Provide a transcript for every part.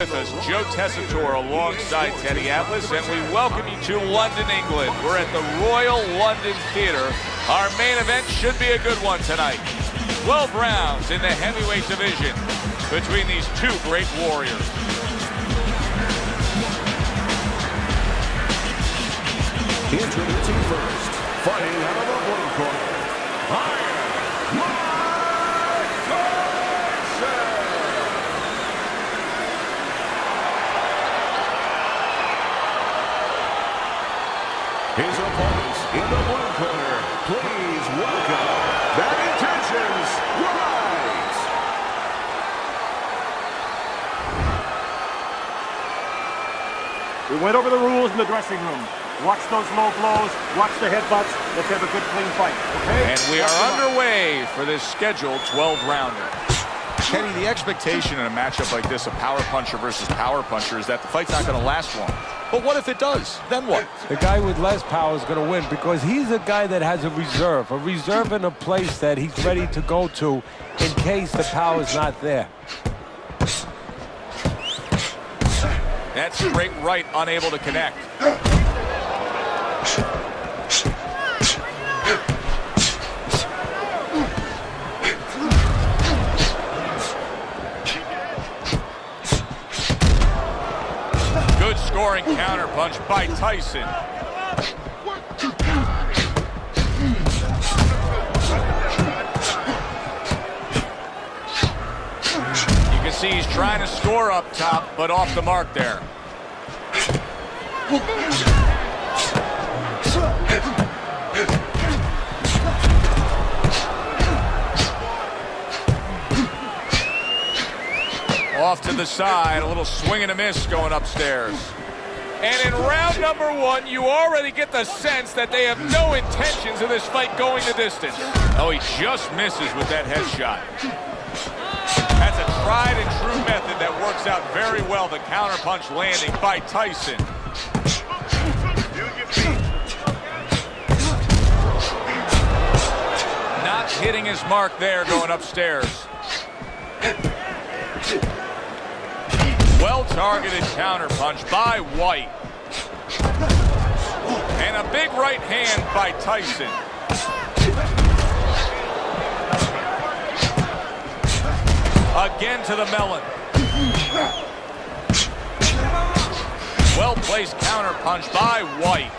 With us, Joe Tessitore alongside Teddy Atlas, and we welcome you to London, England. We're at the Royal London Theatre. Our main event should be a good one tonight. 12 rounds in the heavyweight division between these two great warriors. Introducing first, fighting out of the blue corner, Tyson. His opponents in the blue corner, please welcome Bad Intentions, Whyte. We went over the rules in the dressing room. Watch those low blows, watch the headbutts. Let's have a good, clean fight, okay? And we are underway for this scheduled 12-rounder. Teddy, the expectation in a matchup like this, a power puncher versus power puncher, is that the fight's not going to last long. But what if it does? Then what? The guy with less power is going to win because he's a guy that has a reserve in a place that he's ready to go to in case the power is not there. That straight right, unable to connect. Good scoring counter punch by Tyson. You can see he's trying to score up top, but off the mark there. Off to the side, a little swing and a miss going upstairs. And in round number one, you already get the sense that they have no intentions of this fight going the distance. Oh, he just misses with that headshot. That's a tried and true method that works out very well. The counterpunch landing by Tyson. Not hitting his mark there going upstairs. Well-targeted counterpunch by Whyte. And a big right hand by Tyson. Again to the melon. Well-placed counterpunch by Whyte.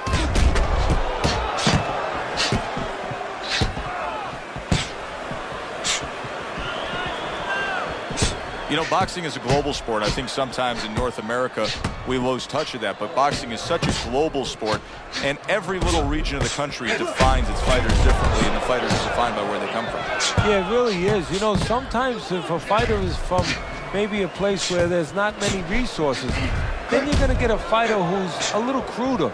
You know, boxing is a global sport. I think sometimes in North America we lose touch of that, but boxing is such a global sport, and every little region of the country defines its fighters differently, and the fighters are defined by where they come from. Yeah, it really is. You know, sometimes if a fighter is from maybe a place where there's not many resources, then you're going to get a fighter who's a little cruder,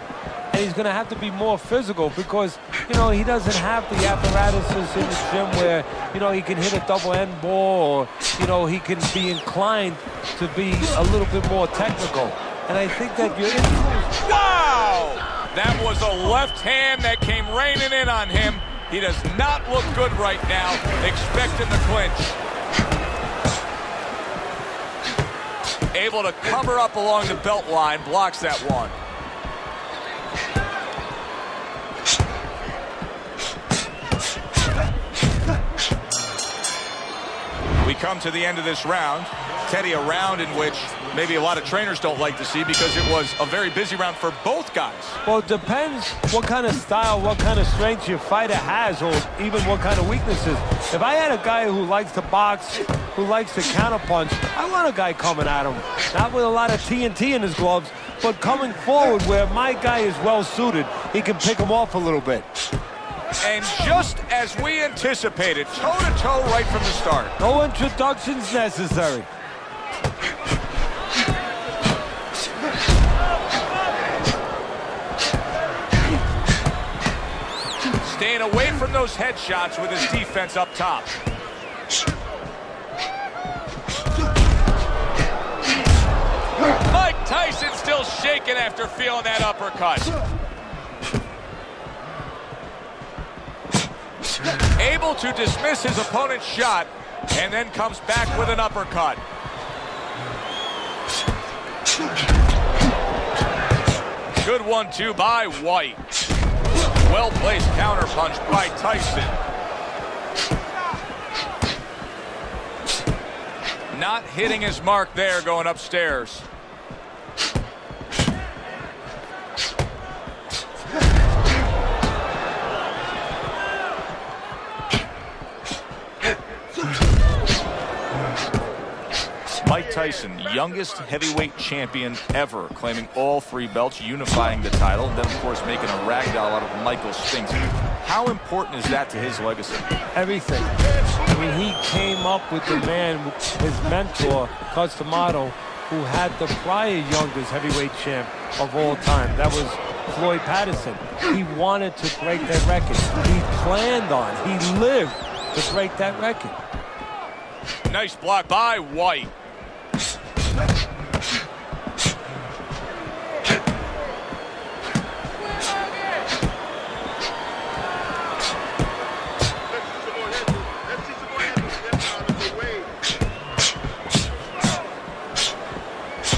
and he's going to have to be more physical because, you know, he doesn't have the apparatuses in the gym where, you know, he can hit a double end ball or, you know, he can be inclined to be a little bit more technical. And I think that you're influenced. Wow! That was a left hand that came raining in on him. He does not look good right now. Expecting the clinch. Able to cover up along the belt line, blocks that one. We come to the end of this round. Teddy, a round in which maybe a lot of trainers don't like to see because it was a very busy round for both guys. Well, it depends what kind of style, what kind of strength your fighter has, or even what kind of weaknesses. If I had a guy who likes to box, who likes to counterpunch, I want a guy coming at him. Not with a lot of TNT in his gloves, but coming forward where my guy is well suited. He can pick him off a little bit. And just as we anticipated, toe-to-toe right from the start. No introductions necessary. Staying away from those headshots with his defense up top. Mike Tyson still shaking after feeling that uppercut. Able to dismiss his opponent's shot and then comes back with an uppercut. Good 1-2 by Whyte. Well-placed counterpunch by Tyson. Not hitting his mark there going upstairs. Mike Tyson, youngest heavyweight champion ever, claiming all 3 belts, unifying the title, and then, of course, making a ragdoll out of Michael Spinks. How important is that to his legacy? Everything. I mean, he came up with the man, his mentor, Customato, who had the prior youngest heavyweight champ of all time. That was Floyd Patterson. He wanted to break that record. He planned on, he lived to break that record. Nice block by Whyte.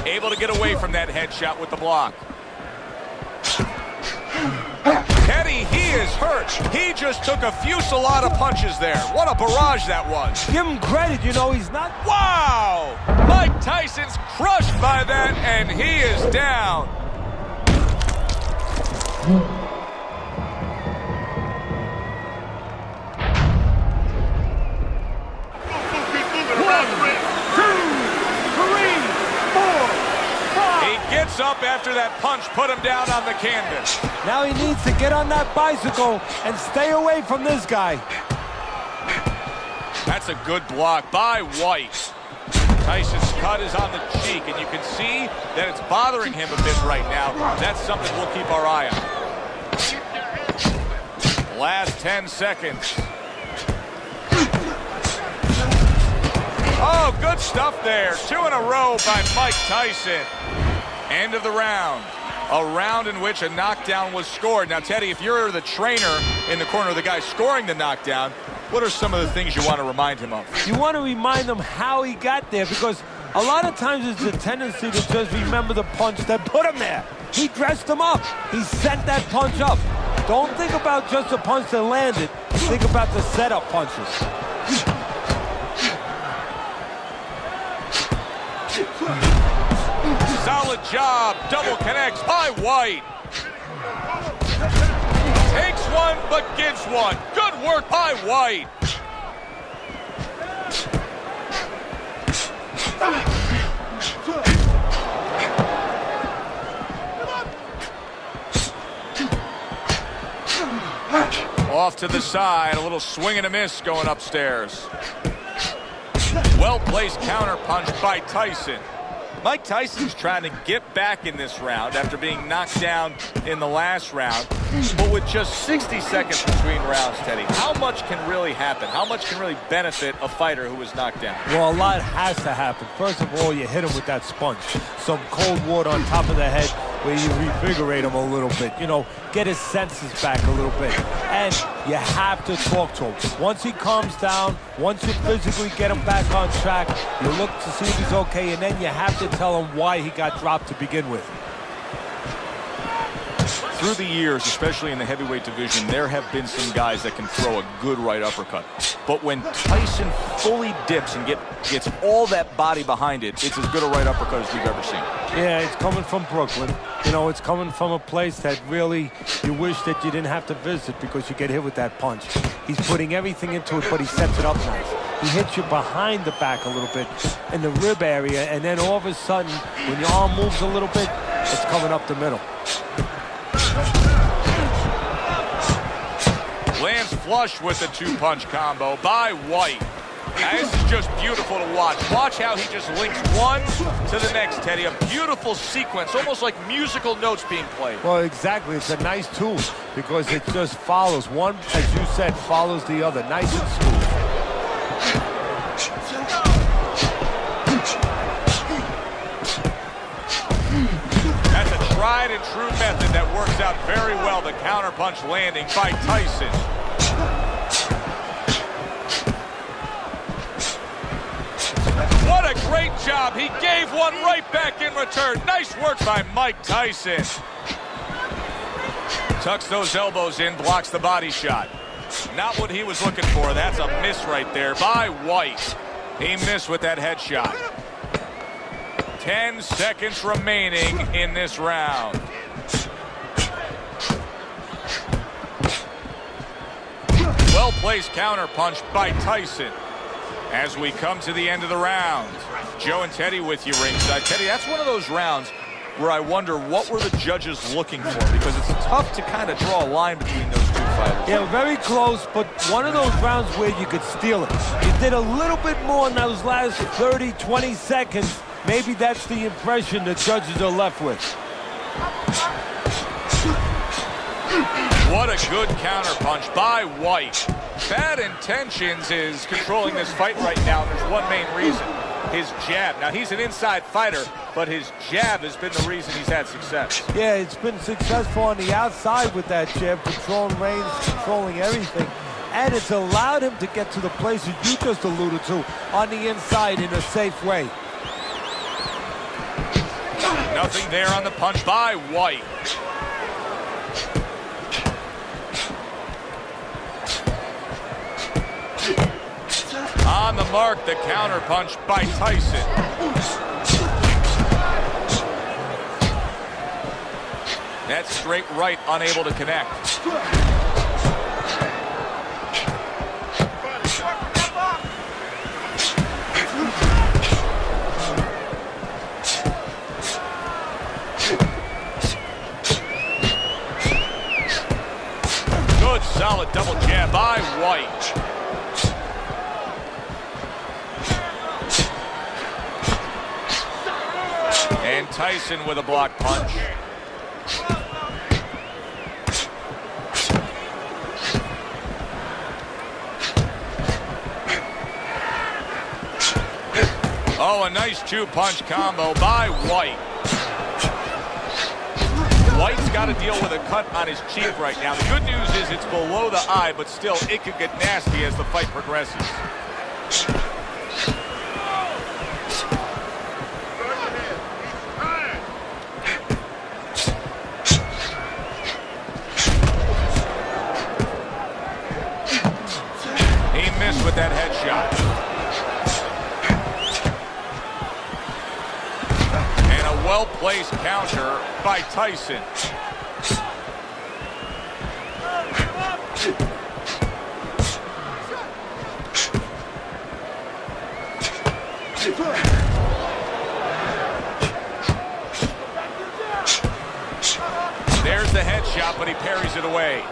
Able to get away from that headshot with the block. Teddy, he is hurt. He just took a fusillade of punches there. What a barrage that was. Give him credit, you know, he's not... Wow! Mike Tyson's crushed by that, and he is down. Gets up after that punch, put him down on the canvas. Now he needs to get on that bicycle and stay away from this guy. That's a good block by Whyte. Tyson's cut is on the cheek, and you can see that it's bothering him a bit right now. That's something we'll keep our eye on. Last 10 seconds. Oh, good stuff there. 2 in a row by Mike Tyson. End of the round. A round in which a knockdown was scored. Now, Teddy, if you're the trainer in the corner of the guy scoring the knockdown, what are some of the things you want to remind him of? You want to remind him how he got there, because a lot of times it's a tendency to just remember the punch that put him there. He dressed him up. He sent that punch up. Don't think about just the punch that landed. Think about the setup punches. Solid job. Double connects by Whyte. Takes one, but gives one. Good work by Whyte. Off to the side. A little swing and a miss going upstairs. Well-placed counter punch by Tyson. Mike Tyson's trying to get back in this round after being knocked down in the last round. But with just 60 seconds between rounds, Teddy, how much can really happen? How much can really benefit a fighter who was knocked down? Well, a lot has to happen. First of all, you hit him with that sponge. Some cold water on top of the head where you revigorate him a little bit. You know, get his senses back a little bit. And you have to talk to him. Once he calms down, once you physically get him back on track, you look to see if he's okay, and then you have to tell him why he got dropped to begin with. Through the years, especially in the heavyweight division, there have been some guys that can throw a good right uppercut. But when Tyson fully dips and gets all that body behind it, it's as good a right uppercut as we've ever seen. Yeah, it's coming from Brooklyn. You know, it's coming from a place that really you wish that you didn't have to visit because you get hit with that punch. He's putting everything into it, but he sets it up nice. He hits you behind the back a little bit in the rib area, and then all of a sudden, when your arm moves a little bit, it's coming up the middle. Lands flush with the 2-punch combo by Whyte. Now, this is just beautiful to watch. Watch how he just links one to the next, Teddy. A beautiful sequence, almost like musical notes being played. Well, exactly. It's a nice tool because it just follows. One, as you said, follows the other. Nice and smooth. That's a tried and true method that works out very well. The counterpunch landing by Tyson. What a great job. He gave one right back in return. Nice work by Mike Tyson. Tucks those elbows in, blocks the body shot. Not what he was looking for. That's a miss right there by Whyte. He missed with that headshot. 10 seconds remaining in this round. Well-placed counterpunch by Tyson. As we come to the end of the round, Joe and Teddy with you ringside. Teddy, that's one of those rounds where I wonder what were the judges looking for, because it's tough to kind of draw a line between those two fighters. Yeah, very close, but one of those rounds where you could steal it. You did a little bit more in those last 30, 20 seconds. Maybe that's the impression the judges are left with. What a good counterpunch by Whyte. Bad Intentions is controlling this fight right now, and there's one main reason. His jab. Now, he's an inside fighter, but his jab has been the reason he's had success. Yeah, it's been successful on the outside with that jab, controlling range, controlling everything. And it's allowed him to get to the places you just alluded to on the inside in a safe way. Nothing there on the punch by Whyte. On the mark, the counterpunch by Tyson. That's straight right, unable to connect. Good, solid double jab by Whyte. And Tyson with a block punch. Oh, a nice two-punch combo by Whyte. Whyte's got to deal with a cut on his cheek right now. The good news is it's below the eye, but still, it could get nasty as the fight progresses. With that headshot. And a well-placed counter by Tyson. There's the headshot, but he parries it away.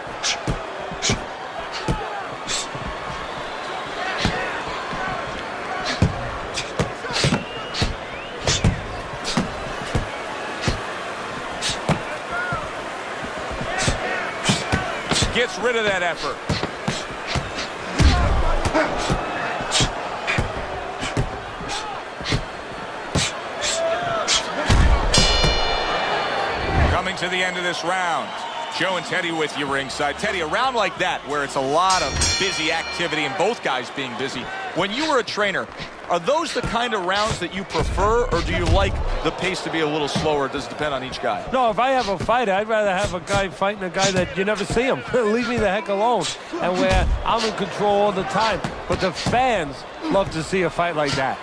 Gets rid of that effort. Coming to the end of this round, Joe and Teddy with you ringside. Teddy, a round like that where it's a lot of busy activity and both guys being busy. When you were a trainer, are those the kind of rounds that you prefer, or do you like the pace to be a little slower? Does it depend on each guy? No, if I have a fight, I'd rather have a guy fighting a guy that you never see him. Leave me the heck alone. And where I'm in control all the time. But the fans love to see a fight like that.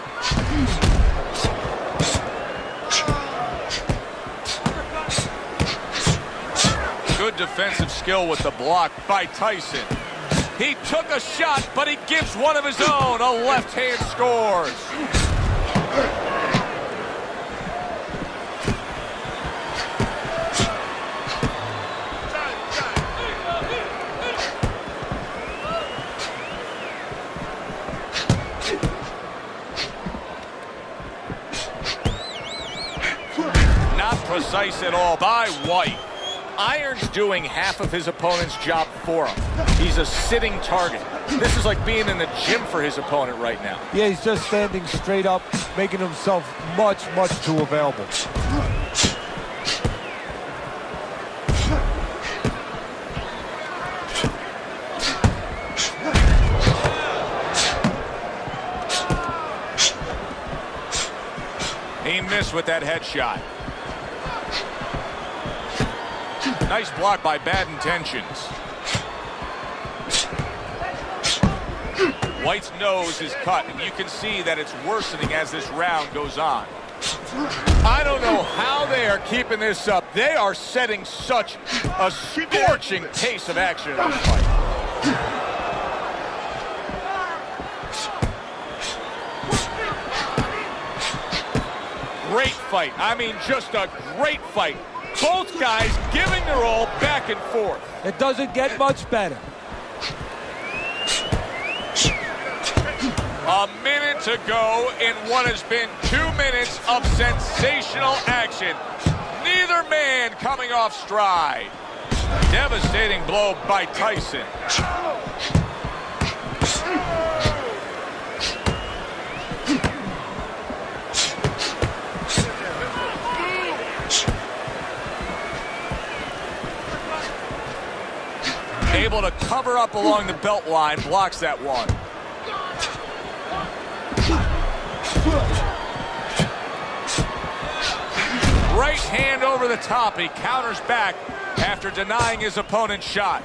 Good defensive skill with the block by Tyson. He took a shot, but he gives one of his own. A left hand scores. Not precise at all by Whyte. Iron's doing half of his opponent's job for him. He's a sitting target. This is like being in the gym for his opponent right now. Yeah, he's just standing straight up, making himself much, much too available. He missed with that headshot. Nice block by Bad Intentions. Whyte's nose is cut, and you can see that it's worsening as this round goes on. I don't know how they are keeping this up. They are setting such a scorching pace of action in this fight. Great fight. I mean, just a great fight. Both guys giving their all back and forth. It doesn't get much better. A minute to go in what has been 2 minutes of sensational action. Neither man coming off stride. Devastating blow by Tyson. Able to cover up along the belt line, blocks that one. Right hand over the top. He counters back after denying his opponent's shot.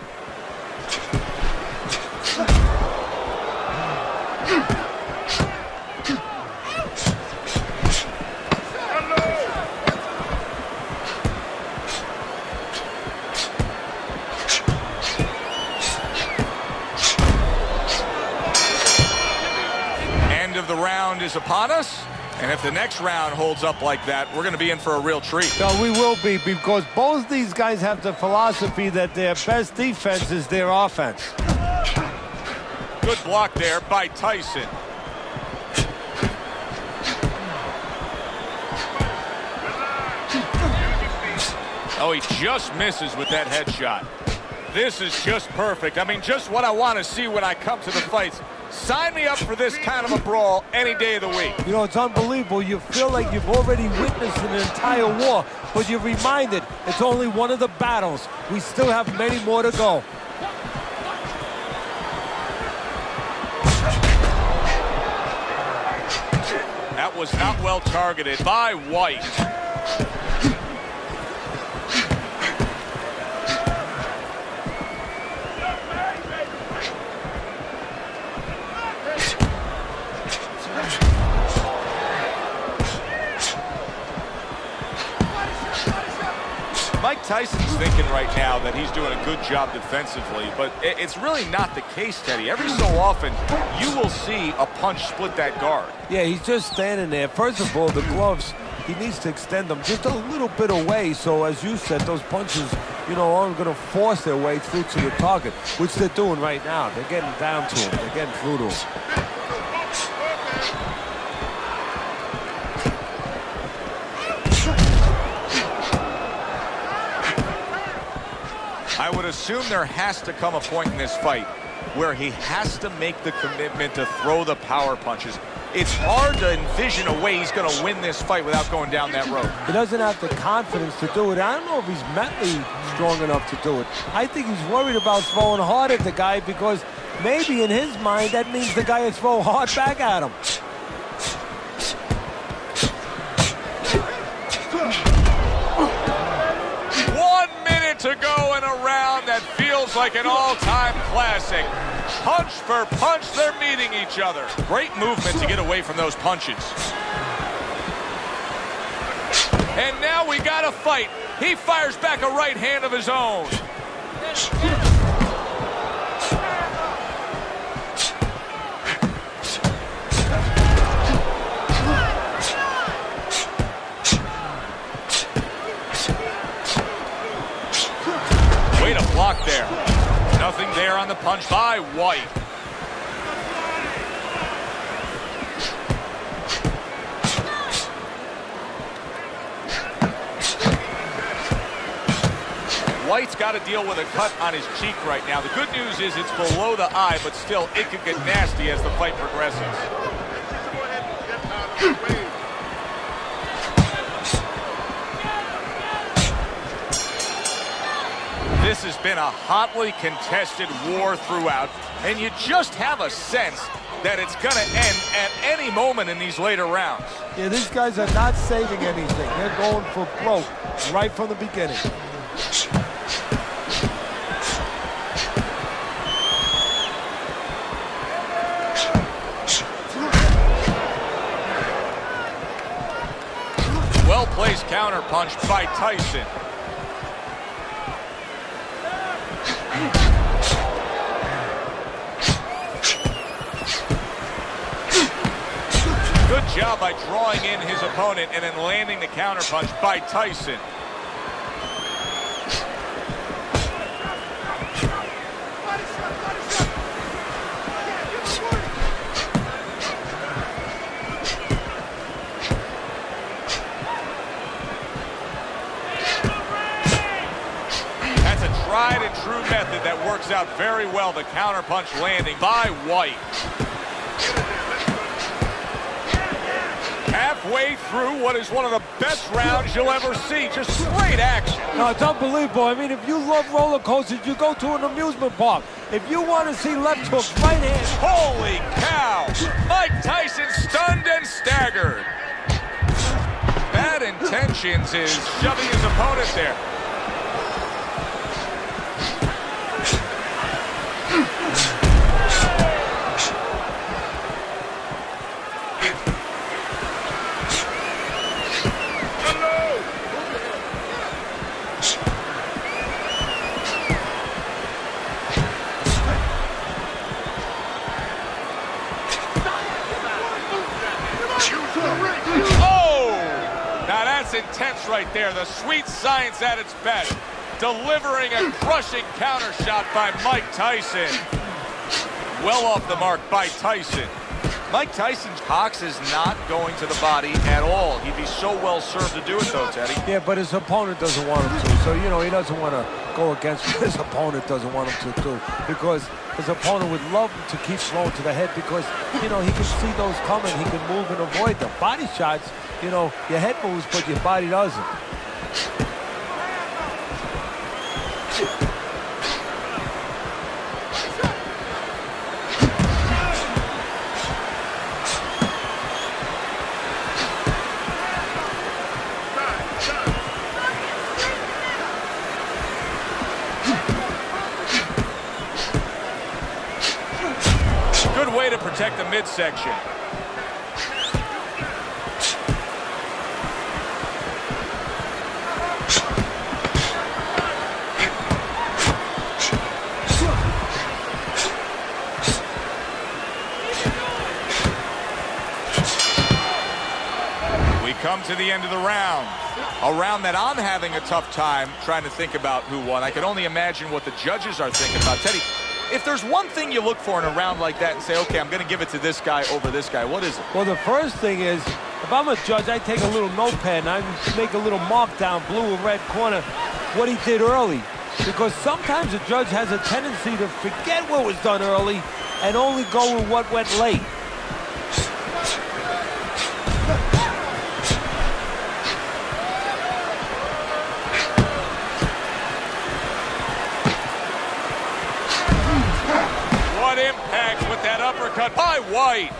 End of the round is upon us. And if the next round holds up like that, we're going to be in for a real treat. No, we will be, because both these guys have the philosophy that their best defense is their offense. Good block there by Tyson. Oh, he just misses with that headshot. This is just perfect. I mean, just what I want to see when I come to the fights. Sign me up for this kind of a brawl any day of the week. You know, it's unbelievable. You feel like you've already witnessed an entire war, but you're reminded it's only one of the battles. We still have many more to go. That was not well targeted by Whyte. Mike Tyson's thinking right now that he's doing a good job defensively, but it's really not the case, Teddy. Every so often, you will see a punch split that guard. Yeah, he's just standing there. First of all, the gloves, he needs to extend them just a little bit away, so as you said, those punches, you know, aren't going to force their way through to the target, which they're doing right now. They're getting down to him. They're getting through to him. I would assume there has to come a point in this fight where he has to make the commitment to throw the power punches. It's hard to envision a way he's going to win this fight without going down that road. He doesn't have the confidence to do it. I don't know if he's mentally strong enough to do it. I think he's worried about throwing hard at the guy because maybe in his mind that means the guy will throw hard back at him. To go in a round that feels like an all-time classic. Punch for punch, they're meeting each other. Great movement to get away from those punches. And now we got a fight. He fires back a right hand of his own. Block there. Nothing there on the punch by Whyte. Whyte's got to deal with a cut on his cheek right now. The good news is it's below the eye, but still, it could get nasty as the fight progresses. This has been a hotly contested war throughout, and you just have a sense that it's going to end at any moment in these later rounds. Yeah, these guys are not saving anything. They're going for broke right from the beginning. Well-placed counterpunch by Tyson. Good job by drawing in his opponent and then landing the counterpunch by Tyson. That's a tried and true method that works out very well. The counterpunch landing by Whyte. Halfway through what is one of the best rounds you'll ever see. Just great action. No, it's unbelievable. I mean, if you love roller coasters, you go to an amusement park. If you want to see left hook, right hand. Holy cow! Mike Tyson stunned and staggered. Bad Intentions is shoving his opponent there. Intense right there. The sweet science at its best. Delivering a crushing counter shot by Mike Tyson. Well off the mark by Tyson. Mike Tyson's box is not going to the body at all. He'd be so well served to do it though, Teddy. Yeah, but his opponent doesn't want him to. So, you know, he doesn't want to go against what his opponent doesn't want him to do. Because his opponent would love him to keep throwing to the head because, you know, he can see those coming. He can move and avoid them. Body shots, you know, your head moves, but your body doesn't. Good way to protect the midsection. We come to the end of the round. A round that I'm having a tough time trying to think about who won. I can only imagine what the judges are thinking about. Teddy, if there's one thing you look for in a round like that and say, okay, I'm going to give it to this guy over this guy, what is it? Well, the first thing is, if I'm a judge, I take a little notepad and I make a little mark down blue or red corner what he did early. Because sometimes a judge has a tendency to forget what was done early and only go with what went late. What impact with that uppercut by Whyte.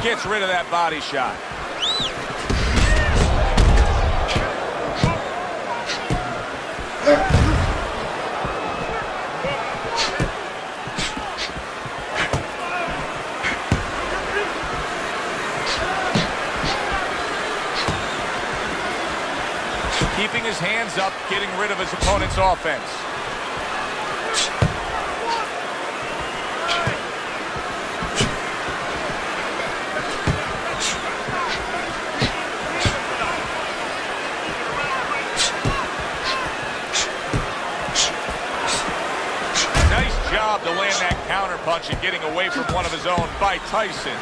Gets rid of that body shot. Keeping his hands up, getting rid of his opponent's offense. Nice job to land that counter punch and getting away from one of his own by Tyson.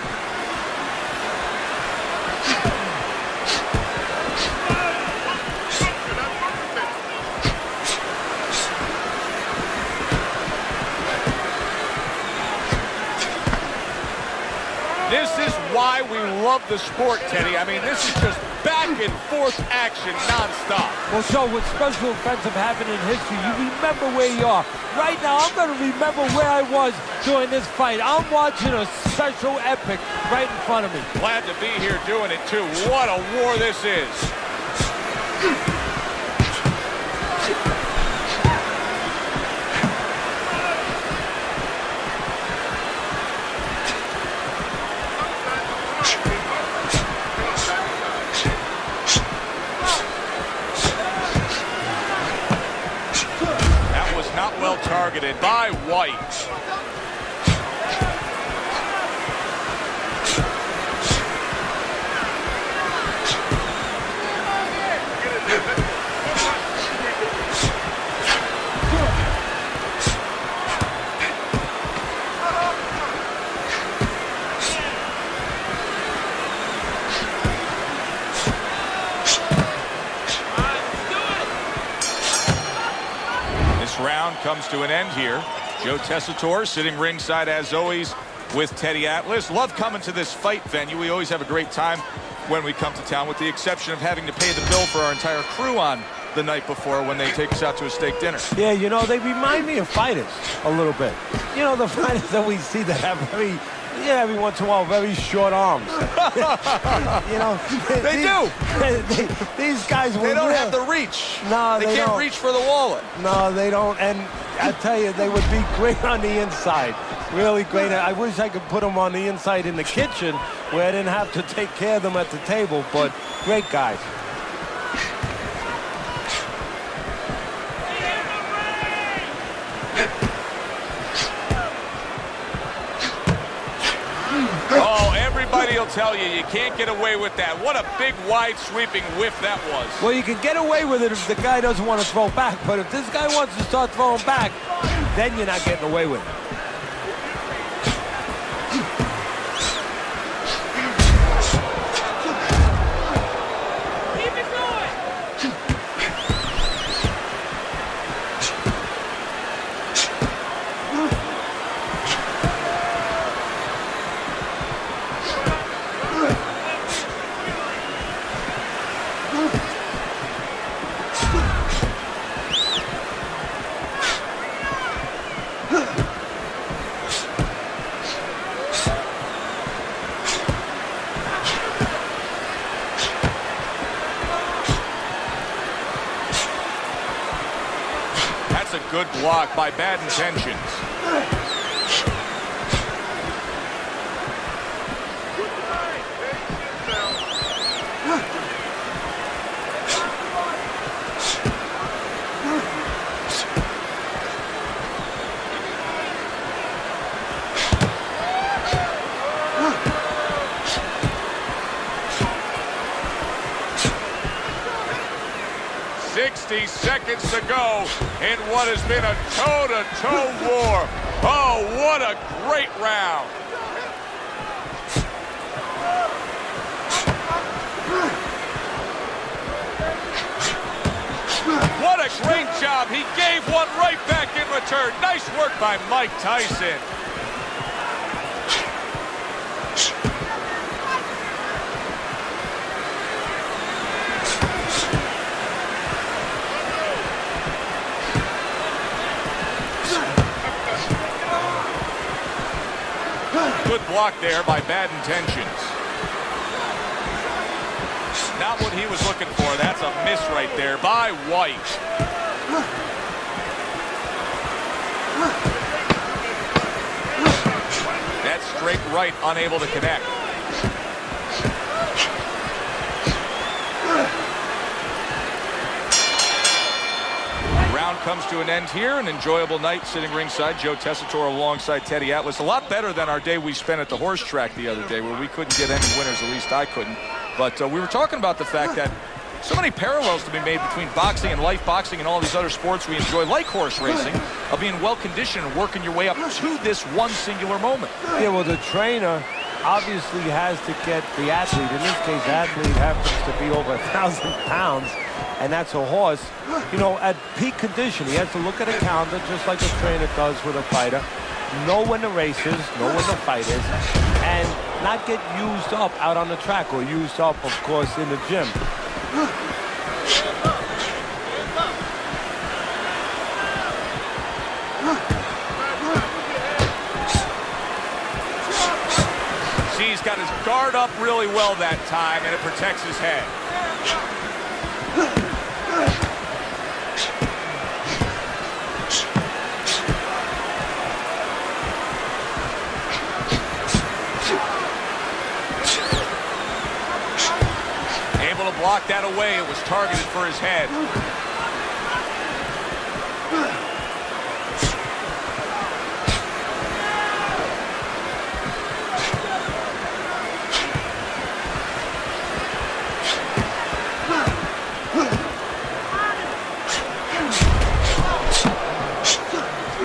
This is why we love the sport, Teddy. I mean, this is just back and forth action nonstop. Well, Joe, with special events have happened in history, you remember where you are. Right now, I'm going to remember where I was during this fight. I'm watching a special epic right in front of me. Glad to be here doing it, too. What a war this is. That was not well targeted by Whyte. Round comes to an end here. Joe Tessitore sitting ringside as always with Teddy Atlas. Love coming to this fight venue. We always have a great time when we come to town, with the exception of having to pay the bill for our entire crew on the night before when they take us out to a steak dinner. Yeah, you know, they remind me of fighters a little bit. You know, the fighters that we see that have every once in a while, very short arms. You know, They do. These guys They don't have the reach. No, they can't don't. reach for the wallet. No, they don't. And I tell you, they would be great on the inside. Really great. I wish I could put them on the inside in the kitchen where I didn't have to take care of them at the table, but great guys. Oh, everybody will tell you can't get away with that. What a big, wide, sweeping whiff that was. Well, you can get away with it if the guy doesn't want to throw back, but if this guy wants to start throwing back, then you're not getting away with it. That's a good block by Bad Intentions. Seconds to go in what has been a toe-to-toe war. Oh, what a great round. What a great job. He gave one right back in return. Nice work by Mike Tyson. Good block there by Bad Intentions. Not what he was looking for. That's a miss right there by Whyte. That straight right unable to connect. Round comes to an end here. An enjoyable night sitting ringside. Joe Tessitore alongside Teddy Atlas. A lot better than our day we spent at the horse track the other day, where we couldn't get any winners. At least I couldn't. But we were talking about the fact that so many parallels to be made between boxing and life boxing and all these other sports we enjoy, like horse racing, of being well-conditioned and working your way up to this one singular moment. Yeah, well, the trainer obviously has to get the athlete. In this case, the athlete happens to be over 1,000 pounds, and that's a horse. You know, at peak condition, he has to look at a calendar just like a trainer does with a fighter, know when the race is, know when the fight is, and not get used up out on the track, or used up, of course, in the gym. He's got his guard up really well that time, and it protects his head. Able to block that away. It was targeted for his head.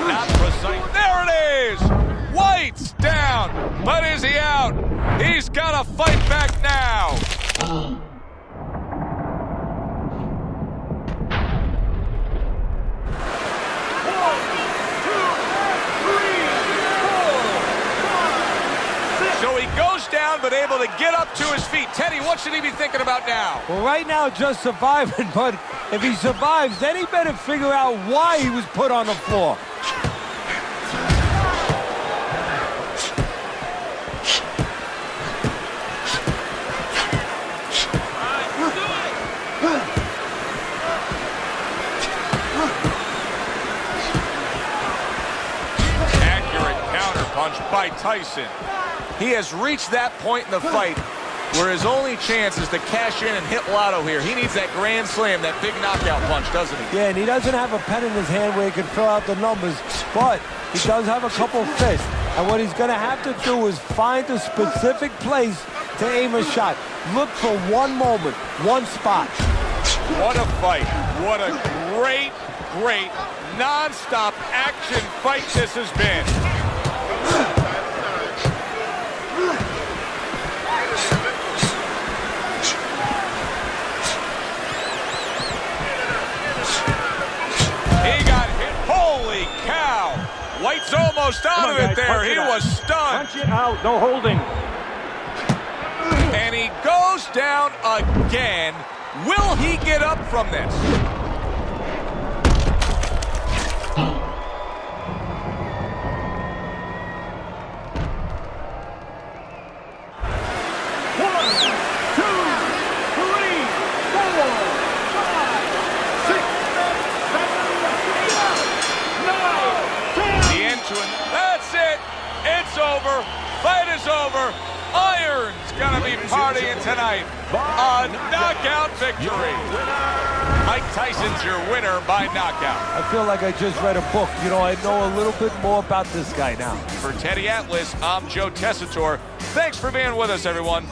Not precise. There it is! Whyte's down, but is he out? He's got to fight back now. So he goes down, but able to get up to his feet. Teddy, what should he be thinking about now? Well, right now, just surviving, but if he survives, then he better figure out why he was put on the floor. Accurate counter punch by Tyson. He has reached that point in the fight where his only chance is to cash in and hit lotto here. He needs that grand slam, that big knockout punch, doesn't he? Yeah, and he doesn't have a pen in his hand where he can fill out the numbers, but he does have a couple fists. And what he's going to have to do is find a specific place to aim a shot. Look for one moment, one spot. What a fight. What a great, great, non-stop action fight this has been. He got hit. Holy cow. Whyte's almost out of it there. He was stunned. Punch it out, no holding. And he goes down again. Will he get up from this? That's it. It's over. Fight is over. Iron's gonna be partying tonight. A knockout victory. Mike Tyson's your winner by knockout. I feel like I just read a book. You know, I know a little bit more about this guy now. For Teddy Atlas, I'm Joe Tessitore. Thanks for being with us, everyone.